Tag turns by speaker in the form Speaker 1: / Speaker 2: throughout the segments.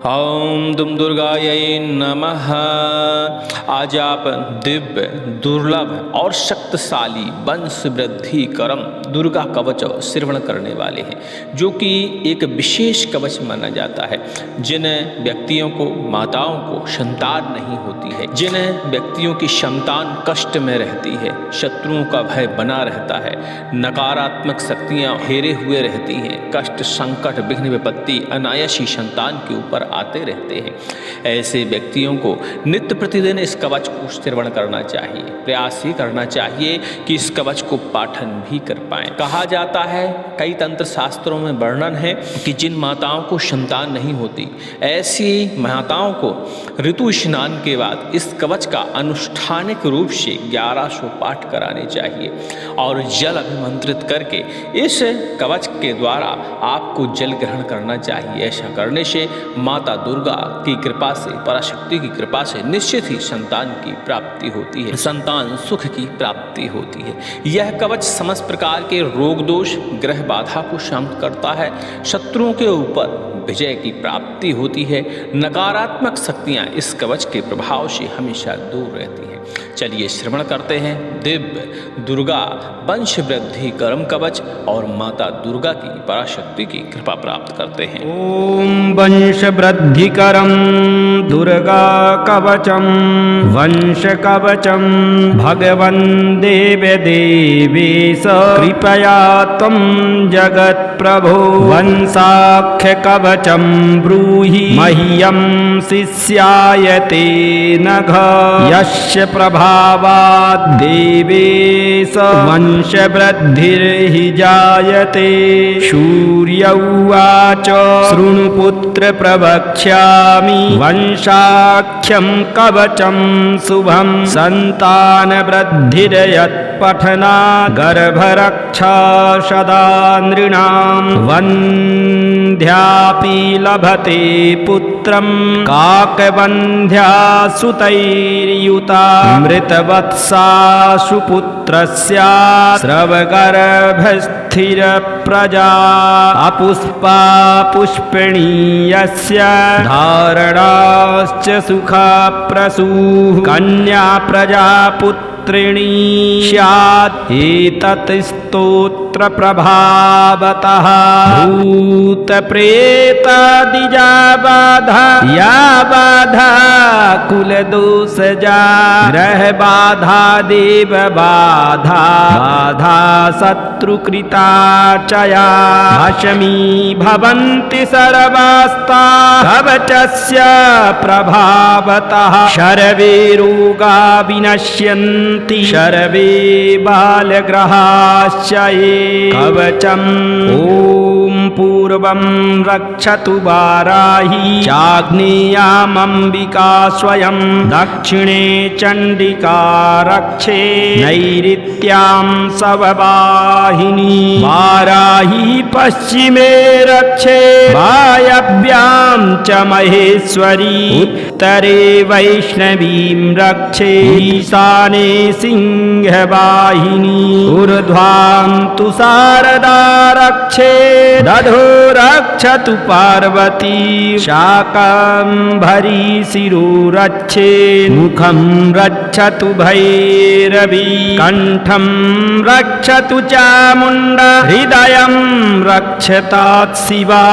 Speaker 1: ओम दुम दुर्गायै नमः। आज आप दिव्य, दुर्लभ और शक्तिशाली वंश वृद्धि करम दुर्गा कवच श्रवण करने वाले हैं, जो कि एक विशेष कवच माना जाता है। जिन व्यक्तियों को, माताओं को संतान नहीं होती है, जिन व्यक्तियों की संतान कष्ट में रहती है, शत्रुओं का भय बना रहता है, नकारात्मक शक्तियाँ घेरे हुए रहती हैं, कष्ट, संकट, विघ्न, विपत्ति अनायास ही संतान के ऊपर आते रहते हैं, ऐसे व्यक्तियों को नित्य प्रतिदिन इस कवच को श्रवण करना चाहिए। प्रयास ही करना चाहिए कि इस कवच को पाठन भी कर पाएं। कहा जाता है, कई तंत्र शास्त्रों में वर्णन है कि जिन माताओं को संतान नहीं होती, ऐसी माताओं को ऋतु स्नान के बाद इस कवच का अनुष्ठानिक रूप से 1100 पाठ कराने चाहिए और जल अभिमंत्रित करके इस कवच के द्वारा आपको जल ग्रहण करना चाहिए। ऐसा करने से माता दुर्गा की कृपा से, पराशक्ति की कृपा से निश्चित ही संतान की प्राप्ति होती है, संतान सुख की प्राप्ति होती है। यह कवच समस्त प्रकार के रोग दोष, ग्रह बाधा को शांत करता है, शत्रुओं के ऊपर विजय की प्राप्ति होती है, नकारात्मक शक्तियाँ इस कवच के प्रभाव से हमेशा दूर रहती हैं। चलिए श्रवण करते हैं दिव्य दुर्गा वंश वृद्धि कर्म कवच और माता दुर्गा की पराशक्ति की कृपा प्राप्त करते हैं।
Speaker 2: ओम वंश वृद्धि करम दुर्गा कवचम वंश कवचम भगवन् देव देवेश कृपया त्वं जगत् प्रभो वंशाख्य कवचम ब्रूहि मह्यं शिष्यायते नघ यस्य प्रभावाद् देवेश वंश वृद्धिर्हि जायते। सूर्य उवाच शृणुपुत्र प्रवक्ष्यामि वंशाख्यं कवचं शुभं संतान वृद्धिर्यत् पठनात् गर्भरक्षा सदा नृणां वन्ध्यापि लभते पुत्रं काकवन्ध्या सुतैर्युता मृतवत्सा सुपुत्रस्य स्रवगर्भस्थिर प्रजा अपुष्पा पुष्पिणी यस्य धारणाश्च सुखप्रसूः कन्या प्रजापुत्रिणी स्यात् एतत् स्तोत्र प्रभावतः भूतप्रेतादिजा बाधा या बाधा कुलदोषजा ग्रह बाधा देव बाधा बाधा शत्रुकृता चया भस्मी भवन्ति सर्वास्ता कवचस्य प्रभावतः सर्वे रोगा विनश्यन्ति सर्वे बालग्रहाश्च ये कवचम् ॐ पूर्वं रक्षतु वाराही चाग्नेयामम्बिका स्वयं दक्षिणे चण्डिका रक्षे नैऋत्यां सववाहिनी वाराही पश्चिमे रक्षे वायव्यां च महेश्वरी उत्तरे वैष्णवीं रक्षे ईशाने सिंहवाहिनी ऊर्ध्वां तु शारदा रक्षे दधो रक्षतु पार्वती शाकम्भरी शिरो रक्षे मुखं रक्षतु भैरवी कण्ठं रक्षतु चामुण्डा हृदयं रक्षतात् शिवा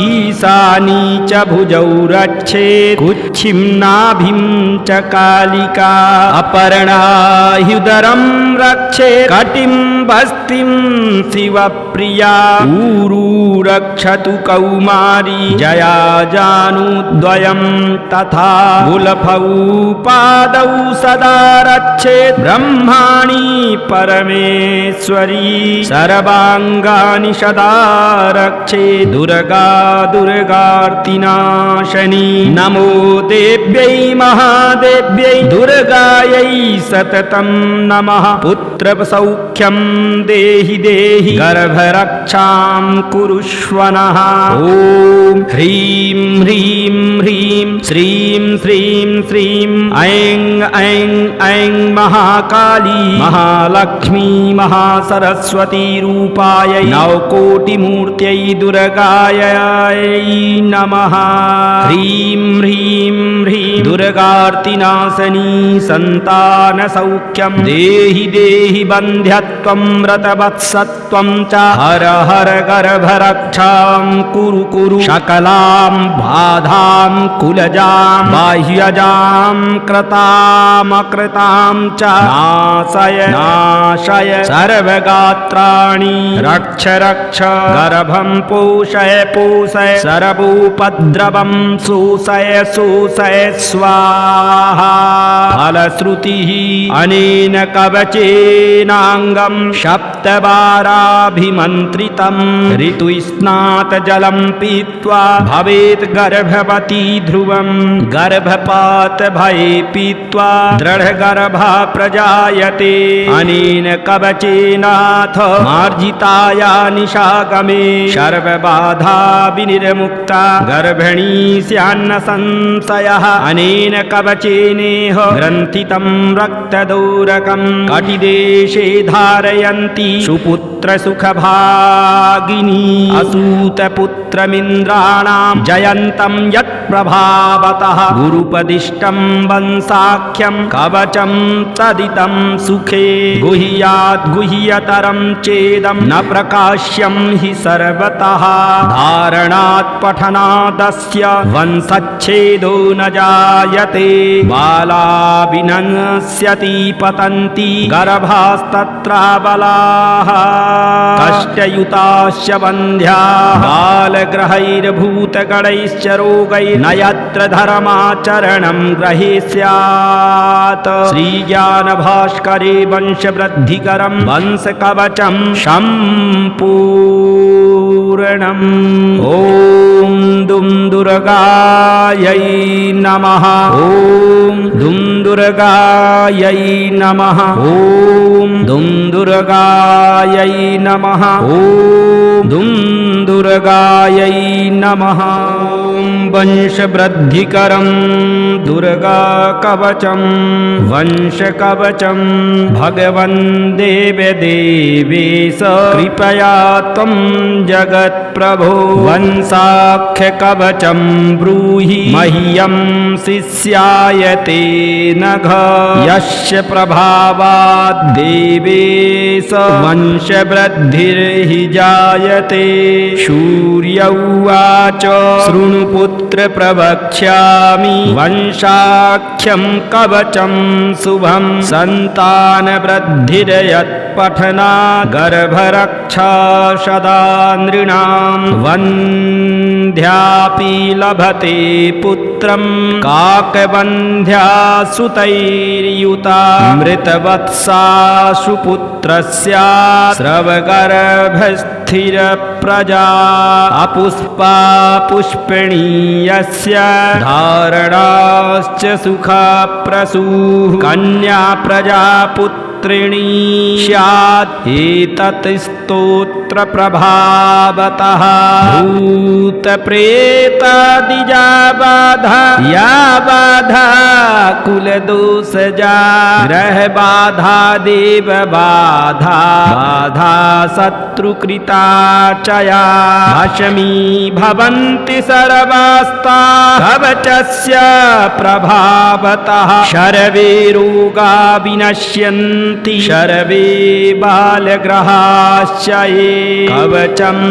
Speaker 2: ईशानी च भुजौ रक्षे कुक्षिं नाभिं च कालिका अपर्णाह्युदरं रक्षे कटिं बस्तिं शिवप्रिया ऊरू रक्षतु कौमारी जया जानुद्वयं तथा गुलफौ पादौ सदा रक्षेत् ब्रह्माणि परमेश्वरी सर्वाङ्गानि सदा रक्षेत् दुर्गा दुर्गार्तिनाशनी नमो देव्यै महादेव्यै दुर्गायै सततं नमः पुत्रसौख्यं देहि देहि गर्भरक्षां कुरुष्व नः। ॐ ह्रीं ह्रीं ह्रीं श्रीं श्रीं श्रीं ऐं ऐं ऐं महाकाली महालक्ष्मी महासरस्वती रूपायै नवकोटिमूर्त्यै दुर्गायै नमः। ह्रीं ह्रीं ह्रीं दुर्गार्तिनाशनी सन्तानसौख्यं देहि देहि बन्ध्यत्वं व्रतवत्सत्वं च हर हर गर्भरक्षां कुरु कुरु सकलां बाधां कुलजां बाह्यजां कृतामकृतां च नाशय नाशय सर्वगात्राणि रक्ष रक्ष गर्भं पोषय पोषय सर्वोपद्रवं शोषय शोषय स्वाहा। फलश्रुतिः अनेन कवचेनाङ्गं सप्तवाराभिमन्त्रितं ऋतुस्नात जलं पीत्वा भवेत् गर्भवती ध्रुवं गर्भपात भये पीत्वा दृढगर्भा प्रजायते। अनेन कवचेनाथ मार्जिताया निशागमे सर्वबाधा विनिर्मुक्ता गर्भिणी स्यान्न संशयः। अनेन कवचेनेह ग्रन्थितं रक्तदौरकं कटिदेशे धारयन्ति सुपुत्र सुखभागिनी असूतपुत्रमिन्द्राणां जयन्तं यत्प्रभावतः गुरुपदिष्टं वंशाख्यं कवचं तदितं सुखे गुह्यात् गुह्यतरं चेदं न प्रकाश्यं हि सर्वतः। धारणात् पठनादस्य वंशच्छेदो न जायते बाला विनश्यति पतन्ति गर्भास्तत्राबलाः कष्टयुताश्च बन्ध्याः बालग्रहैर्भूतगणैश्च रोगैर्न यत्र धर्माचरणं ग्रहे स्यात्। श्रीज्ञानभास्करे वंशवृद्धिकरं वंशकवचं सम्पूर्णम्। ॐ दुं दुर्गायै नमः। ॐ दुं दुर्गायै नमः। ॐ दुं दुर्गायै नमः। ॐ दुं दुर्गायै नमः। ॐ वंशवृद्धिकरं दुर्गाकवचं वंशकवचं भगवन् देवदेवेश कृपया त्वं जगत्प्रभो वंशाख्यकवचं ब्रूहि मह्यं शिष्यायते नघ यस्य प्रभावात् देवेश वंशवृद्धिर्हि जायते। सूर्य उवाच शृणु पुत्र प्रवक्ष्यामि वंशाख्यं कवचं शुभं सन्तानवृद्धिर्यत्पठनात् गर्भरक्षा सदा नृणां वन्ध्यापि लभते पुत्रं काकवन्ध्या सुतैर्युता मृतवत्सा सुपुत्रस्य स्रवगर्भस्थिरप्रजा अपुष्पा पुष्पिणी यस्य धारणाश्च सुखप्रसूः कन्या प्रजापुत्रिणी स्यात् एतत् स्तोत्र प्रभावतः। भूतप्रेतादिजा बाधा या बाधा कुलदोषजा ग्रहबाधा देवबाधा बाधा शत्रुकृता च या भस्मी भवन्ति सर्वास्ता कवचस्य प्रभावतः। सर्वे रोगा विनश्यन्ति सर्वे बालग्रहाश्च ये कवचम्।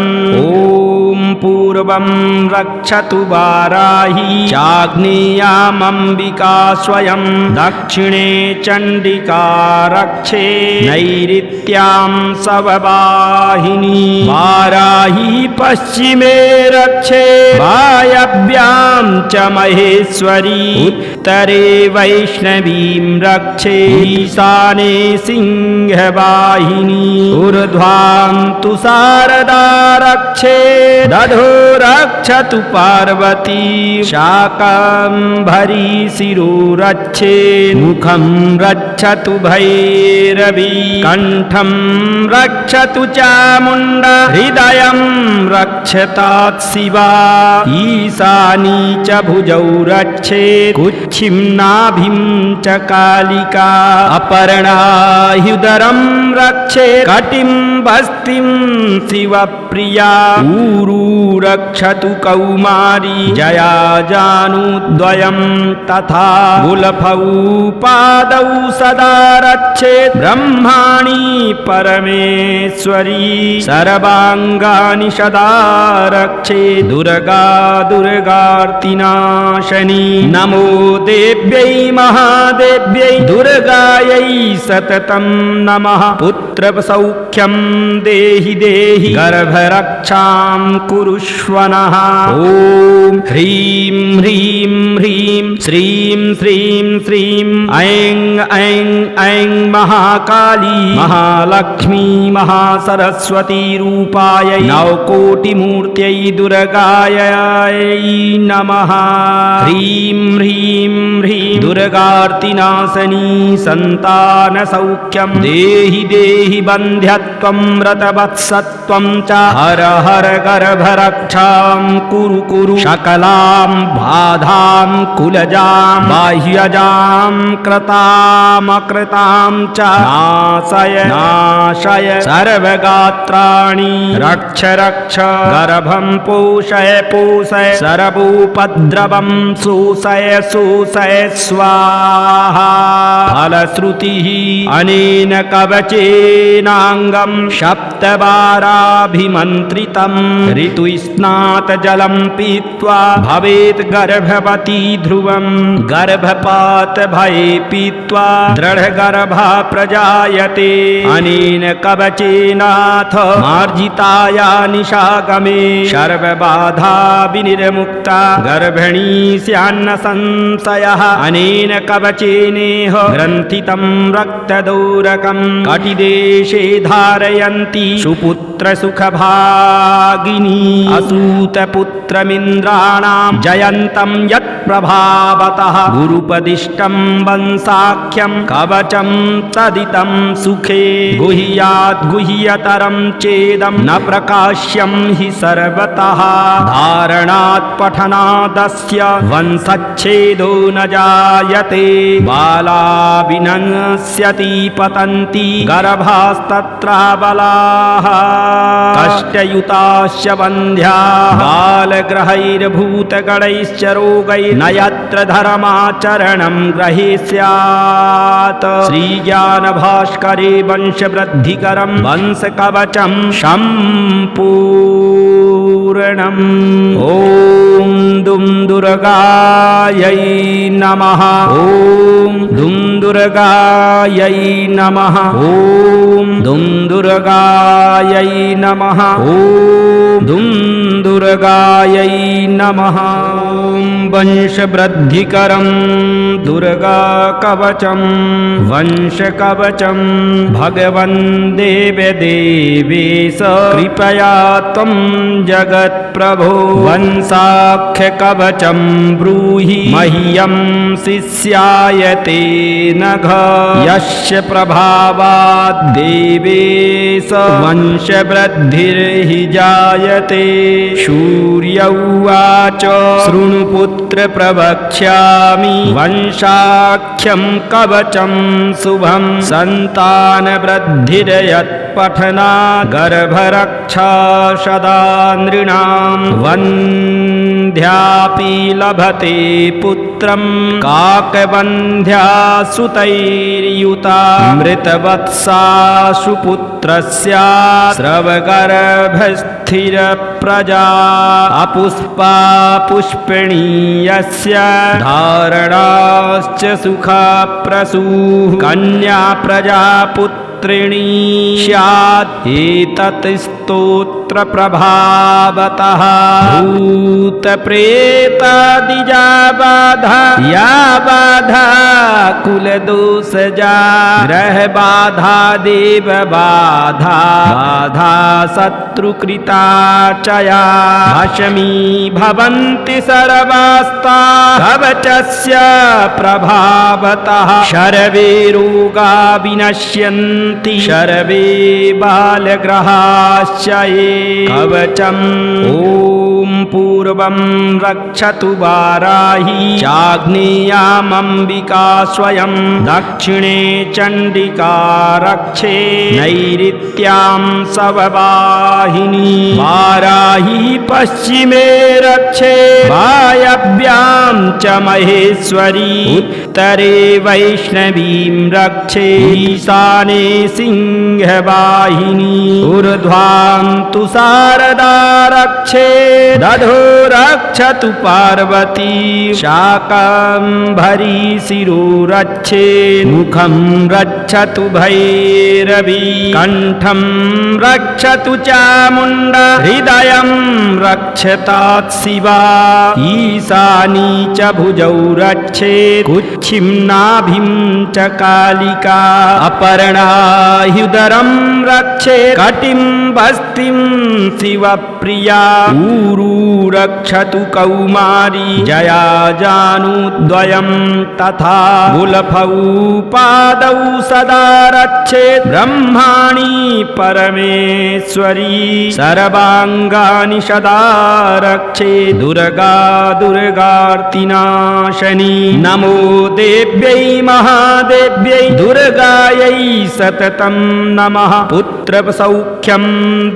Speaker 2: ॐ पूर्वं रक्षतु वाराही चाग्नेयामम्बिका स्वयं दक्षिणे चण्डिका रक्षे नैऋत्यां सववाहिनी वाराही पश्चिमे रक्षे वायव्यां च महेश्वरी उत्तरे वैष्णवीं रक्षे ईशाने सिंहवाहिनी ऊर्ध्वां तु शारदा रक्षे दधो रक्षतु पार्वती शाकम्भरी शिरो रक्षे मुखं रक्षतु भैरवी कण्ठं रक्षतु चामुण्डा हृदयं रक्षतात् शिवा ईशानी च भुजौ रक्षेत् कुक्षिं नाभिं च कालिका अपर्णाह्युदरं रक्षेत् कटिं बस्तिं शिवप्रिया ऊरू रक्षतु कौमारी जया जानुद्वयं तथा गुलफौ पादौ सदा रक्षेत् ब्रह्माणि परमेश्वरी सर्वाङ्गानि सदा रक्षेत् दुर्गा दुर्गार्तिनाशनी नमो देव्यै महादेव्यै दुर्गायै सततं नमः पुत्रसौख्यं देहि देहि गर्भरक्षां कुरुष्व नः ॐ ह्रीं ह्रीं ह्रीं श्रीं श्रीं श्रीं ऐं ऐं ऐं महाकाली महालक्ष्मी महासरस्वती रूपायै नवकोटिमूर्त्यै दुर्गायै नमः ह्रीं ह्रीं ह्रीं दुर्गार्तिनाशनी सन्तानसौख्यं देहि देहि बन्ध्यत्वं व्रतवत्सत्वं च हर हर गर्भरक्षां कुरु कुरु सकलां बाधां कुलजां बाह्यजां कृतामकृतां च नाशय नाशय सर्वगात्राणि रक्ष रक्ष गर्भं पोषय पोषय सर्वोपद्रवं शोषय शोषय स्वाहा फलश्रुतिः अनेन कवचेनाङ्गं सप्तवाराभिमन्त्रितं ऋतुस्नात जलं पीत्वा भवेत् गर्भवती ध्रुवं गर्भपात भये पीत्वा दृढगर्भा प्रजायते अनेन कवचेनाथ मार्जिताया निशागमे सर्वबाधा विनिर्मुक्ता गर्भिणी स्यान्न संशयः अनेन कवचेनेह ग्रन्थितं रक्तदौरकं कटिदेशे धारयन्ति सुपुत्र सुखभागिनी असूतपुत्रमिन्द्राणां जयन्तं यत्प्रभावतः गुरुपदिष्टं वंशाख्यं कवचं तदितं सुखे गुह्यात् गुह्यतरं चेदं न प्रकाश्यं हि सर्वतः धारणात् पठनादस्य वंशच्छेदो न जायते बाला विनश्यति पतन्ति गर्भास्तत्राबलाः कष्टयुताश्च वन्ध्याः बालग्रहैर्भूतगणैश्च रोगैर्न यत्र धर्माचरणं ग्रहीष्यात् श्रीज्ञानभास्करे वंशवृद्धिकरं वंशकवचं सम्पूर्णम् ॐ दुं दुर्गायै नमः ॐ दुं दुर्गायै नमः ॐ दुं दुर्गायै नमः ॐ दुं दुर्गायै नमः वंशवृद्धिकरं दुर्गाकवचं वंशकवचं भगवन् देवदेवेश कृपया त्वं जगत्प्रभो वंशाख्यकवचं ब्रूहि मह्यं शिष्यायते नघ यस्य प्रभावात् देवेश वंशवृद्धिर्हि जायते सूर्य उवाच शृणु पुत्र प्रवक्ष्यामि वंशाख्यं कवचं शुभं सन्तानवृद्धिर्यत्पठनात् गर्भरक्षा सदा नृणां वन्ध्यापि लभते पुत्रं काकवन्ध्या सुतैर्युता मृतवत्सा सुपुत्रस्य स्रवगर्भस्थिरप्रजा अपुष्पा पुष्पिणी यस्य धारणाश्च सुखप्रसूः कन्या प्रजापुत्रिणी स्यात् एतत् स्तोत्र प्रभावतः भूतप्रेतादिजा बाधा या बाधा कुलदोषजा ग्रहबाधा देवबाधा बाधा शत्रुकृता च या भशमी भवन्ति सर्वास्ता कवचस्य प्रभावतः सर्वे रोगा विनश्यन्ति सर्वे बालग्रहाश्च ये कवचम् ॐ पूर्वं रक्षतु वाराही चाग्नेयामम्बिका स्वयं दक्षिणे चण्डिका रक्षे नैऋत्यां सववाहिनी वाराही पश्चिमे रक्षे वायव्यां च महेश्वरी उत्तरे वैष्णवीं रक्षे ईशाने सिंहवाहिनी ऊर्ध्वां तु शारदा रक्षे दधो रक्षतु पार्वती शाकम्भरी शिरो रक्षे मुखं रक्षतु भैरवी कण्ठं रक्षतु चामुण्डा हृदयं रक्षतात् शिवा ईशानी च भुजौ रक्षे कुक्षिं नाभिं च कालिका अपर्णाह्युदरं रक्षे कटिं बस्तिं शिवप्रिया ऊरू रक्षतु कौमारी जया जानुद्वयं तथा गुलफौ पादौ सदा रक्षेत् ब्रह्माणि परमेश्वरी सर्वाङ्गानि सदा रक्षेत् दुर्गा दुर्गार्तिनाशनी नमो देव्यै महादेव्यै दुर्गायै सततं नमः पुत्रसौख्यं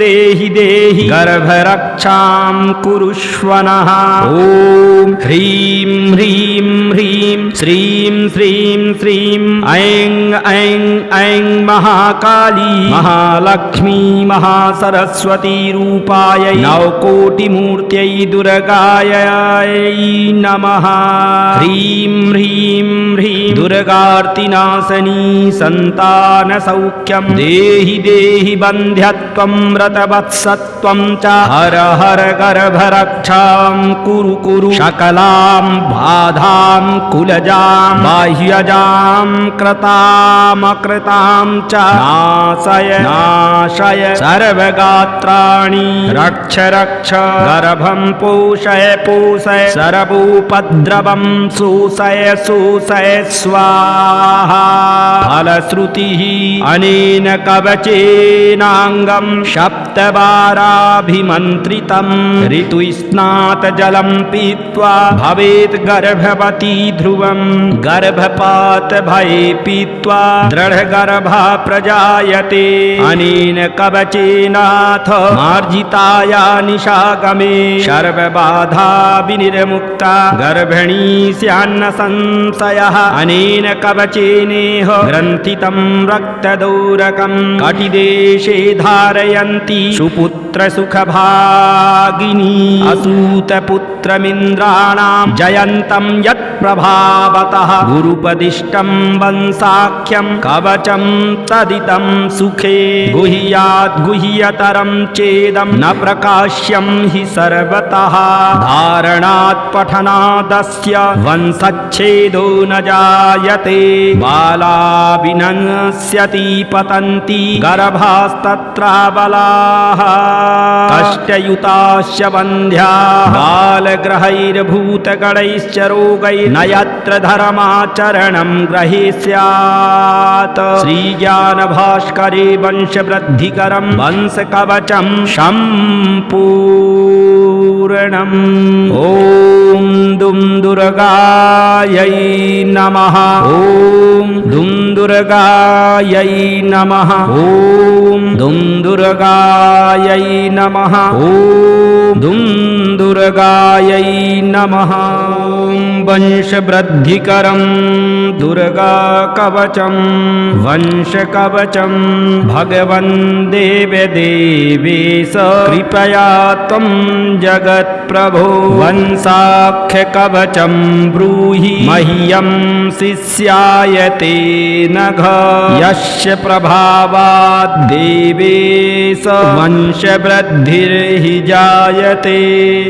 Speaker 2: देहि देहि गर्भरक्षां कुरुष्व नः ॐ ह्रीं ह्रीं ह्रीं श्रीं श्रीं श्रीं ऐं ऐं ऐं महाकाली महालक्ष्मी महासरस्वती रूपायै नवकोटिमूर्त्यै दुर्गायै नमः ह्रीं ह्रीं ह्रीं दुर्गार्तिनाशनी सन्तानसौख्यं देहि देहि बन्ध्यत्वं व्रतवत्सत्वं च हर हर गर्भरक्षां कुरु कुरु सकलां बाधां कुलजां बाह्यजां कृतामकृतां च नाशय नाशय सर्वगात्राणि रक्ष रक्ष गर्भं पोषय पोषय सर्वोपद्रवं शोषय शोषय स्वाहा फलश्रुतिः अनेन कवचेनाङ्गं सप्तवाराभिमन्त्रितं ऋतुस्नात जलं पीत्वा भवेत् गर्भवती ध्रुवं गर्भपात भये पीत्वा दृढगर्भा प्रजायते अनेन कवचेनाथ मार्जिताया निशागमे सर्वबाधा विनिर्मुक्ता गर्भिणी स्यान्न संशयः अनेन कवचेनेह ग्रन्थितं रक्तदौरकं कटिदेशे धारयन्ति सुपुत्रसुखभागिनी असूतपुत्रमिन्द्राणां जयन्तं यत्प्रभावतः गुरुपदिष्टं वंशाख्यं कवचं तदितं सुखे गुह्यात् गुह्यतरं चेदं न प्रकाश्यं हि सर्वतः धारणात् पठनादस्य वंशच्छेदो न जायते बाला विनश्यति पतन्ति गर्भास्तत्राबलाः कष्टयुताश्च वन्ध्याः बालग्रहैर्भूतगणैश्च रोगैर्न यत्र धर्माचरणं ग्रहेस्यात् श्रीज्ञानभास्करे वंशवृद्धिकरं वंशकवचं सम्पूर्णम् ॐ दुं दुर्गायै नमः ॐ दुं दुर्गायै नमः ॐ दुं दुर्गायै नमः ॐ दुं दुर्गायै नमः वंशवृद्धिकरं दुर्गाकवचं वंशकवचं भगवन् देवदेवेश कृपया त्वं जगत्प्रभो वंशाख्यकवचं ब्रूहि मह्यं शिष्यायते नघ यस्य प्रभावात् देवेश वंशवृद्धिर्हि जायते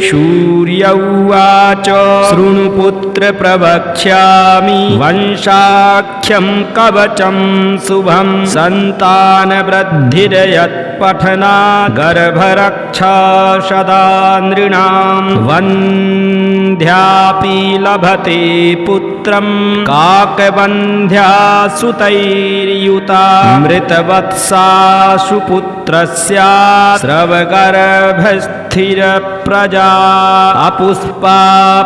Speaker 2: शूर्य उवाच शृणु पुत्र प्रवक्ष्यामि वंशाख्यं कवचं शुभं सन्तानवृद्धिर्यत्पठनात् गर्भरक्षा सदा नृणां वन्ध्यापि लभते पुत्र पुत्रं काकवन्ध्या सुतैर्युता मृतवत्साशु पुत्रस्य स्रवगर्भस्थिरप्रजा अपुष्पा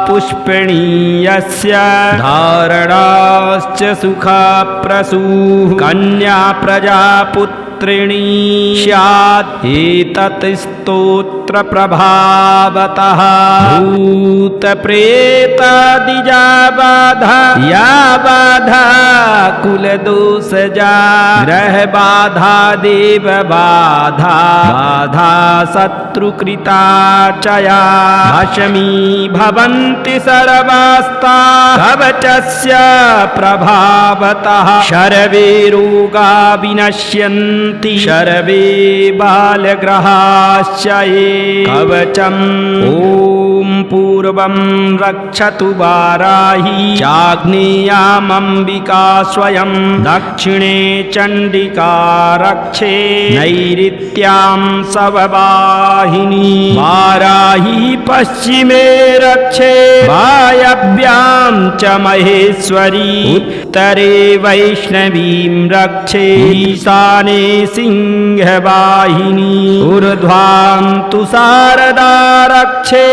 Speaker 2: पुष्पिणी यस्य धारणाश्च सुखप्रसूः कन्या प्रजापुत्रिणी स्यात् एतत् स्तोत्र प्रभावतः भूतप्रेतादिजा बाधा या बाधा कुलदोषजा ग्रहबाधा देवबाधा बाधा शत्रुकृता च या भस्मी भवन्ति सर्वास्ता कवचस्य प्रभावतः सर्वे रोगा विनश्यन्ति सर्वे बालग्रहाश्च ये कवचम् ॐ पूर्वं रक्षतु वाराही चाग्नेयामम्बिका स्वयं दक्षिणे चण्डिका रक्षे नैऋत्यां सववाहिनी वाराही पश्चिमे रक्षे वायव्यां च महेश्वरी उत्तरे वैष्णवीं रक्षे ईशाने सिंहवाहिनी ऊर्ध्वां तु शारदा रक्षे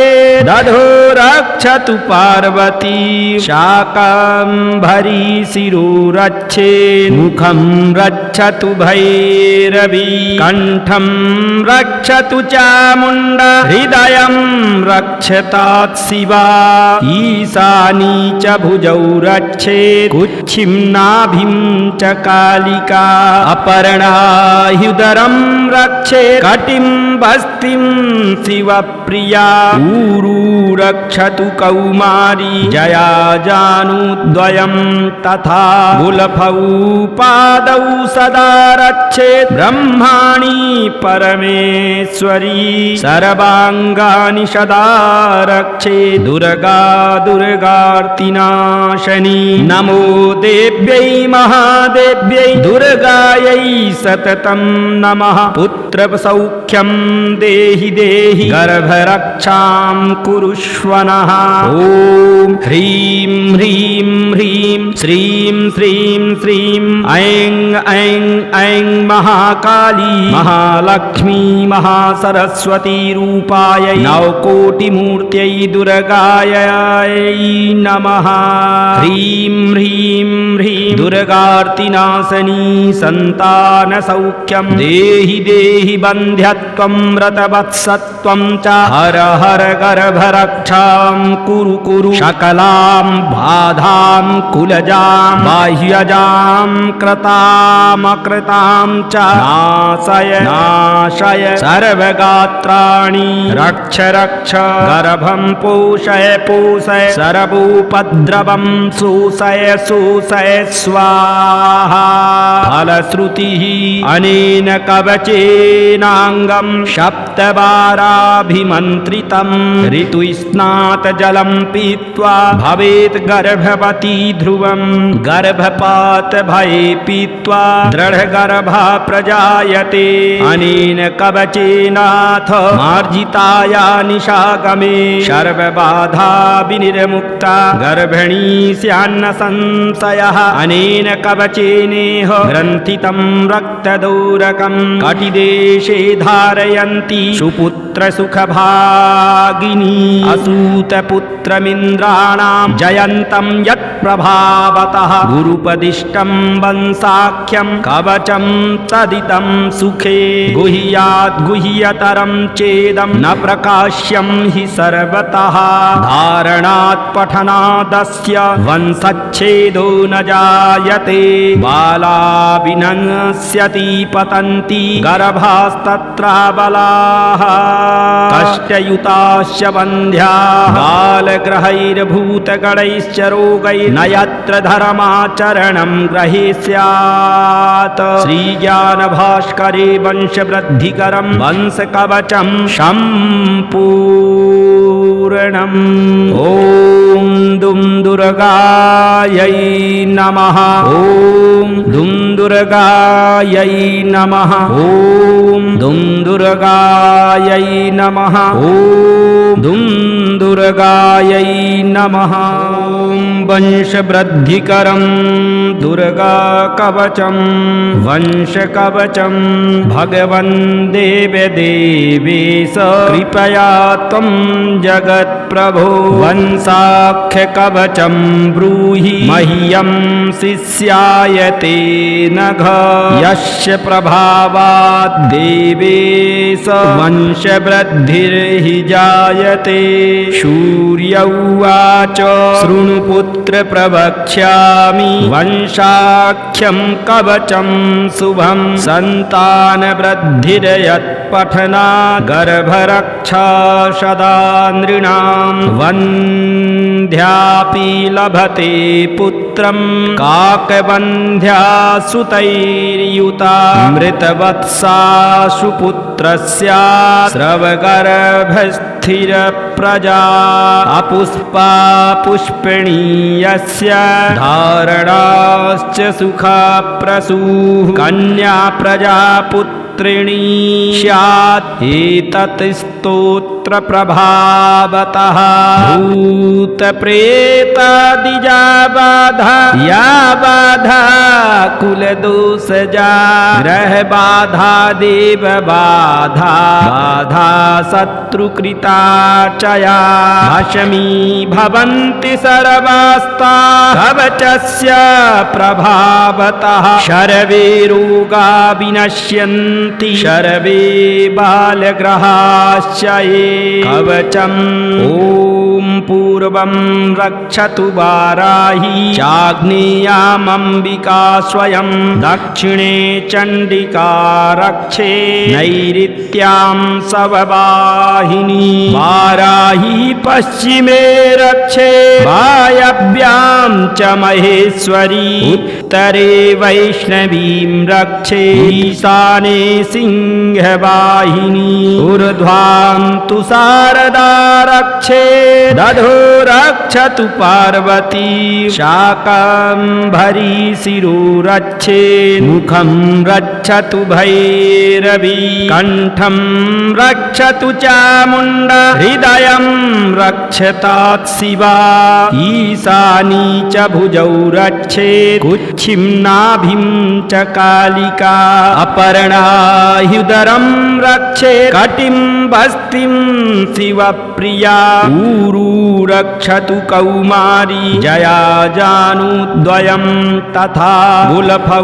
Speaker 2: दधो रक्षतु पार्वती शाकम्भरी शिरो रक्षे मुखं रक्षतु भैरवी कण्ठं रक्षतु चामुण्डा हृदयं रक्षतात् शिवा ईशानी च भुजौ रक्षे कुक्षिं नाभिं च कालिका अपर्णाह्युदरं रक्षे कटिं बस्तिं शिवप्रिया ऊरू रक्षतु कौमारी जया जानुद्वयं तथा गुलफौ पादौ सदा रक्षेत् ब्रह्माणि परमेश्वरी सर्वाङ्गानि सदा रक्षेत् दुर्गा दुर्गार्तिनाशनी नमो देव्यै महादेव्यै दुर्गायै सततं नमः पुत्रसौख्यं देहि देहि गर्भरक्षां कुरुष्व नः ॐ ह्रीं ह्रीं ह्रीं श्रीं श्रीं श्रीं ऐं ऐं ऐं महाकाली महालक्ष्मी महासरस्वती रूपायै नवकोटिमूर्त्यै दुर्गायै नमः ह्रीं ह्रीं ह्रीं दुर्गार्तिनाशनी सन्तानसौख्यं देहि देहि बन्ध्यत्वं व्रतवत्सत्वं च हर हर गर्भरक्षां कुरु कुरु सकलां बाधां कुलजां बाह्यजां कृतामकृतां च नाशय नाशय सर्वगात्राणि रक्ष रक्ष गर्भं पोषय पोषय सर्वोपद्रवं शोषय शोषय स्वाहा फलश्रुतिः अनेन कवचेनाङ्गं सप्तवाराभिमन्त्रितं ऋतुस्नात जलं पीत्वा भवेत् गर्भवती ध्रुवं गर्भपात भये पीत्वा दृढगर्भा प्रजायते अनेन कवचेनाथ मार्जिताया निशागमे सर्वबाधा विनिर्मुक्ता गर्भिणी स्यान्न संशयः अनेन कवचेनेह ग्रन्थितं रक्तदौरकं कटिदेशे धारयन्ति सुपुत्रसुखभागिनी असूतपुत्रमिन्द्राणां जयन्तं यत्प्रभावतः गुरुपदिष्टं वंशाख्यं कवचं तदितं सुखे गुह्यात् गुह्यतरं चेदं न प्रकाश्यं हि सर्वतः धारणात् पठनादस्य वंशच्छेदो न जायते बाला विनश्यति पतन्ति गर्भास्तत्राबलाः कष्टयुताश्च बन्ध्याः बालग्रहैर्भूतगणैश्च रोगैर्न यत्र धर्माचरणं ग्रहेस्यात् श्रीज्ञानभास्करे वंशवृद्धिकरं वंशकवचं सम्पूर्णम् ॐ दुं दुर्गायै नमः ॐ दुं दुर्गायै नमः ॐ दुं दुर्गायै नमः ॐ दुं दुर्गायै नमः। ॐ वंशवृद्धिकरं दुर्गाकवचं वंशकवचं भगवन् देवदेवेश कृपया त्वं जगत्प्रभो वंशाख्यकवचं ब्रूहि मह्यं शिष्यायते नघ यस्य प्रभावात् देवेश वंशवृद्धिर्हि जायते। सूर्य उवाच शृणु पुत्र प्रवक्ष्यामि वंशाख्यं कवचं शुभं सन्तानवृद्धिर्यत्पठनात् गर्भरक्षा सदा नृणां वन्ध्यापि लभते पुत्रं काकवन्ध्या सुतैर्युता मृतवत्सासु पुत्रस्य स्रवगर्भस्थिरप्रजा अपुष्पा पुष्पिणी यस्य धारणाश्च सुखप्रसूः कन्या प्रजापुत्रिणी स्यात् एतत् स्तोत्र प्रभावतः भूतप्रेतादिजा बाधा या बाधा कुलदोषजा ग्रहबाधा देवबाधा बाधा शत्रुकृता चया भशमी भवन्ति सर्वास्ता कवचस्य प्रभावतः सर्वे रोगा विनश्यन्ति सर्वे बालग्रहाश्च ये कवचम् ॐ पूर्वं रक्षतु वाराही चाग्नेयामम्बिका स्वयं दक्षिणे चण्डिका रक्षे नैऋत्यां सववाहिनी वाराही पश्चिमे रक्षे वायव्यां च महेश्वरी उत्तरे वैष्णवीं रक्षे ईशाने सिंहवाहिनी ऊर्ध्वां तु शारदा रक्षे दधो रक्षतु पार्वती शाकम्भरी शिरो रक्षे मुखं रक्षतु भैरवी कण्ठं रक्षतु चामुण्डा हृदयं रक्षतात् शिवा ईशानी च भुजौ रक्षे कुक्षिं नाभिं च कालिका अपर्णाह्युदरं रक्षे कटिं बस्तिं शिवप्रिया ऊरू रक्षतु कौमारी जया जानुद्वयं तथा गुलफौ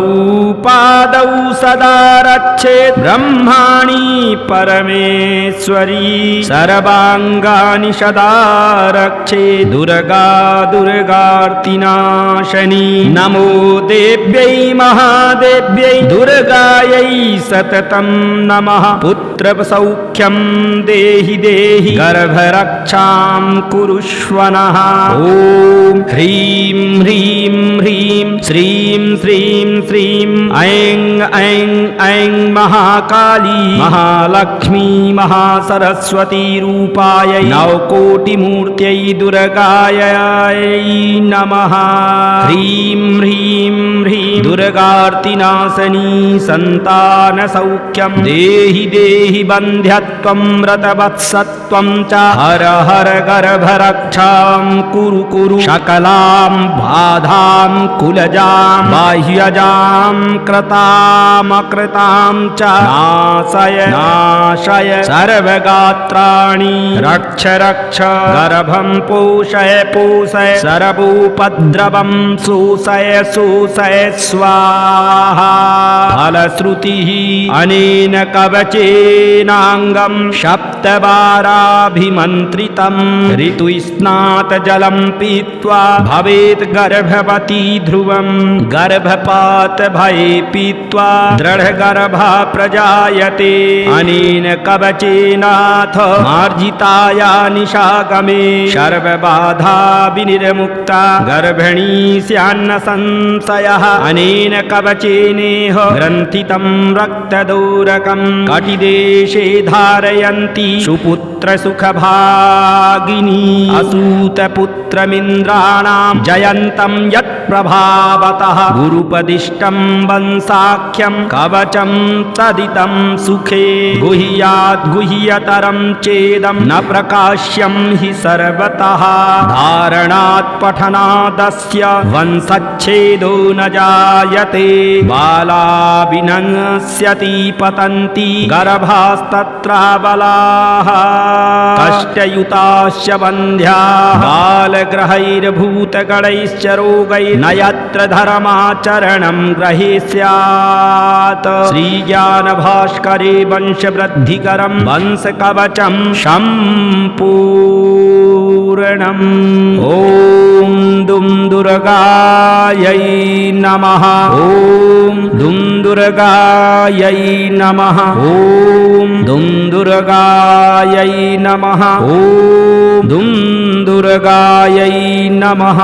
Speaker 2: पादौ सदा रक्षेत् ब्रह्माणि परमेश्वरी सर्वाङ्गानि सदा रक्षेत् दुर्गा दुर्गार्तिनाशनी नमो देव्यै महादेव्यै दुर्गायै सततं नमः पुत्रसौख्यं देहि देहि गर्भरक्षां कुरुष्व नः ॐ ह्रीं ह्रीं ह्रीं श्रीं श्रीं श्रीं ऐं ऐं ऐं महाकाली महालक्ष्मी महासरस्वती रूपायै नवकोटिमूर्त्यै दुर्गायै नमः ह्रीं ह्रीं ह्रीं दुर्गार्तिनाशनी सन्तानसौख्यं देहि देहि बन्ध्यत्वं व्रतवत्सत्वं च हर हर गर्भरक्षां कुरु कुरु सकलां बाधां कुलजां बाह्यजां कृतामकृतां च नाशय नाशय सर्वगात्राणि रक्ष रक्ष गर्भं पोषय पोषय सर्वोपद्रवं शोषय शोषय स्वाहा फलश्रुतिः अनेन कवचेनाङ्गं सप्तवाराभिमन्त्रितं ऋतुस्नात जलं पीत्वा भवेत् गर्भवती ध्रुवं गर्भपात भये पीत्वा दृढगर्भा प्रजायते अनेन कवचेनाथ मार्जिताया निशागमे सर्वबाधा विनिर्मुक्ता गर्भिणी स्यान्न संशयः अनेन कवचेनेह ग्रन्थितं रक्तदौरकं कटिदेशे धारयन्ति सुपुत्रसुखभागिनी असूतपुत्रमिन्द्राणां जयन्तं यत् प्रभावतः गुरुपदिष्टं वंसाख्यं कवचं तदितं सुखे गुह्यात् गुह्यतरं चेदं न प्रकाश्यं हि सर्वतः धारणात् पठनादस्य वंशच्छेदो न जायते बाला विनश्यति पतन्ति गर्भास्तत्र बलाः कष्टयुताश्च बन्ध्याः बालग्रहैर्भूतगणैश्च रोगैः न यत्र धर्माचरणं ग्रहे स्यात् श्रीज्ञानभास्करे वंशवृद्धिकरं वंशकवचं सम्पूर्णम् ॐ दुं दुर्गायै नमः ॐ दुं दुर्गायै नमः ॐ दुं दुर्गायै नमः ॐ दुं दुर्गायै नमः।